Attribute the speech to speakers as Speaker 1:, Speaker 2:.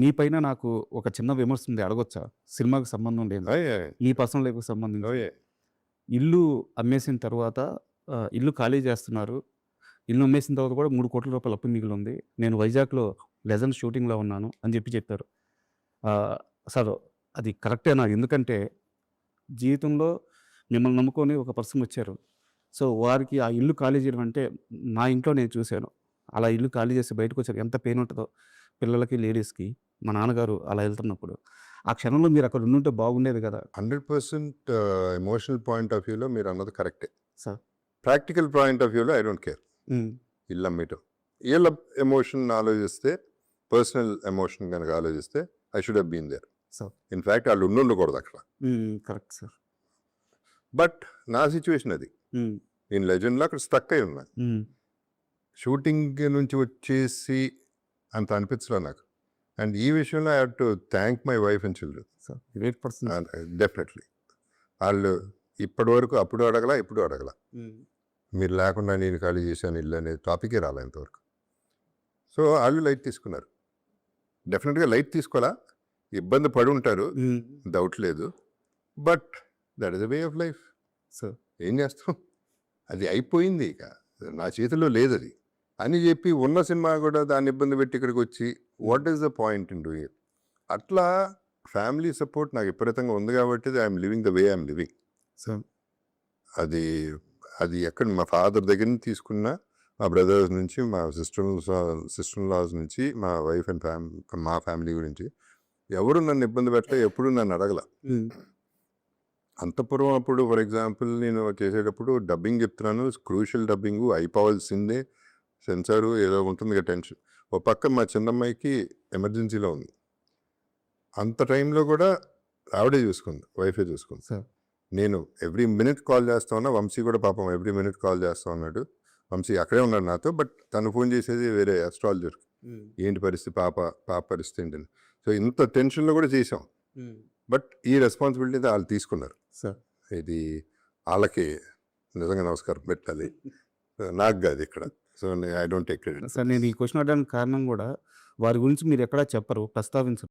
Speaker 1: నీ పైన నాకు ఒక చిన్న విమర్శ ఉంది అడగొచ్చా? సినిమాకి సంబంధం లేదు.
Speaker 2: అయ్యే
Speaker 1: నీ పర్సనల్ లైఫ్‌కి సంబంధించి.
Speaker 2: ఓయే
Speaker 1: ఇల్లు అమ్మేసిన తర్వాత ఇల్లు ఖాళీ చేస్తున్నారు. ఇల్లు అమ్మేసిన తర్వాత కూడా రూ. 3,00,00,000 అప్పు మిగిలుంది. నేను వైజాగ్‌లో 'లెజెండ్' షూటింగ్‌లో ఉన్నాను అని చెప్పారు. ఆహ్, అసలు అది కరెక్టేనా? ఎందుకంటే జీవితంలో మిమ్మల్ని నమ్ముకొని ఒక పర్సన్ వచ్చారు. సో, వారికి ఆ ఇల్లు ఖాళీ చేయడం అంటే నా ఇంట్లో నేను చూసాను. అలా ఇల్లు ఖాళీ చేసి బయటకొచ్చారు. ఎంత పెయిన్ ఉంటదో పిల్లలకి, లేడీస్‌కి. మా నాన్నగారు అలా ఎళ్తున్నప్పుడు. ఆ క్షణంలో మీరు అక్కడ ఉండుంటే బాగుండేది గదా!
Speaker 2: 100% ఎమోషనల్ పాయింట్ ఆఫ్ వ్యూలో మీరు అన్నది కరెక్టే.
Speaker 1: సార్.
Speaker 2: ప్రాక్టికల్ పాయింట్ ఆఫ్ వ్యూలో ఐ డోంట్ కేర్.
Speaker 1: హ్మ్.
Speaker 2: ఇల్లు అమ్మేయటం. ఈళ్ళ ఎమోషన్ ఆలోచిస్తే, పర్సనల్ ఎమోషన్ గనక ఆలోచిస్తే I should have been there.
Speaker 1: Sir.
Speaker 2: In fact ఆళ్ళు ఉండుండకూడదు అక్కడ.
Speaker 1: Correct sir.
Speaker 2: బట్ నా సిట్యుయేషన్ అది.
Speaker 1: హ్మ్.
Speaker 2: నేను 'లెజెండ్‌లో' అక్కడ స్టక్ అయి ఉన్నా.
Speaker 1: హ్మ్.
Speaker 2: షూటింగ్ నుంచి వచ్చేసి అంత అనిపించలే నాకు. అండ్ ఈ విషయంలో I have to thank my wife and children.
Speaker 1: Sir. Great person.
Speaker 2: Definitely. ఆళ్ళు ఇప్పటివరకు అప్పుడు అడగలా, ఇప్పుడు అడగలా.
Speaker 1: హ్మ్.
Speaker 2: మీరు లేకుండా నేను ఖాళీ చేశాను ఇల్లు అనే టాపికే రాలే ఇంతవరకు. సో, ఆళ్ళు లైట్ తీసుకున్నారు. డెఫినెట్‌గా లైట్ తీసుకోలా. ఇబ్బంది పడుంటారు.
Speaker 1: హ్మ్.
Speaker 2: డౌట్ లేదు. But that is the way of life.
Speaker 1: Sir.
Speaker 2: ఏం చేస్తాం? అది అయిపోయింది ఇక. నా చేతుల్లో లేదది. అని చెప్పి ఉన్న సినిమా కూడా దాన్ని ఇబ్బంది పెట్టి ఇక్కడికొచ్చి what is the point in doing it? అట్లా ఫ్యామిలీ సపోర్ట్ నాకు విపరీతంగా ఉంది కాబట్టి I'm living the way I'm living.
Speaker 1: Sir.
Speaker 2: అది అది ఎక్కడ మా ఫాదర్ దగ్గర నుంచి తీసుకున్నా, మా బ్రదర్స్ నుంచి, మా సిస్టర్ ఇన్ లాస్ నుంచి, మా వైఫ్ అండ్ మా ఫ్యామిలీ గురించి ఎవరు నన్ను ఇబ్బంది పెట్టలే, ఎప్పుడు నన్ను అడగల.
Speaker 1: హ్మ్.
Speaker 2: అంతఃపురం అప్పుడు ఫర్ ఎగ్జాంపుల్ నేను చేసేటప్పుడు డబ్బింగ్ చెప్తున్నాను. Crucial dubbing అయిపోవాల్సిందే. సెన్సారు ఏదో ఉంటుంది కదా టెన్షన్. ఓ పక్క మా చిన్నమ్మాయికి ఎమర్జెన్సీలో ఉంది. అంత టైంలో కూడా ఆవిడే చూసుకుంది. వైఫే చూసుకుంది.
Speaker 1: సార్.
Speaker 2: నేను ఎవ్రీ మినిట్ కాల్ చేస్తా ఉన్నా. వంశీ కూడా పాపం ఎవ్రీ మినిట్ కాల్ చేస్తా ఉన్నాడు. వంశీ అక్కడే ఉన్నాడు నాతో. బట్ తను ఫోన్ చేసేది వేరే అస్ట్రాలజర్‌కి.
Speaker 1: హ్మ్.
Speaker 2: ఏంటి పరిస్థితి పాప పరిస్థితి ఏంటని. సో, ఇంత టెన్షన్‌లో కూడా చేసాం.
Speaker 1: హ్మ్.
Speaker 2: బట్ ఈ రెస్పాన్సిబిలిటీ ఆళ్ళు తీసుకున్నారు.
Speaker 1: సార్.
Speaker 2: ఇది ఆళ్ళకి నిజంగా నమస్కారం పెట్టాలి. నాకు గాదు ఇక్కడ. So, I don't take credit for
Speaker 1: sir
Speaker 2: this.
Speaker 1: నేను ఈ క్వెషన్ అడగడానికి కారణం గూడా వారి గురించి మీరెక్కడా చెప్పరు, ప్రస్తావించరు.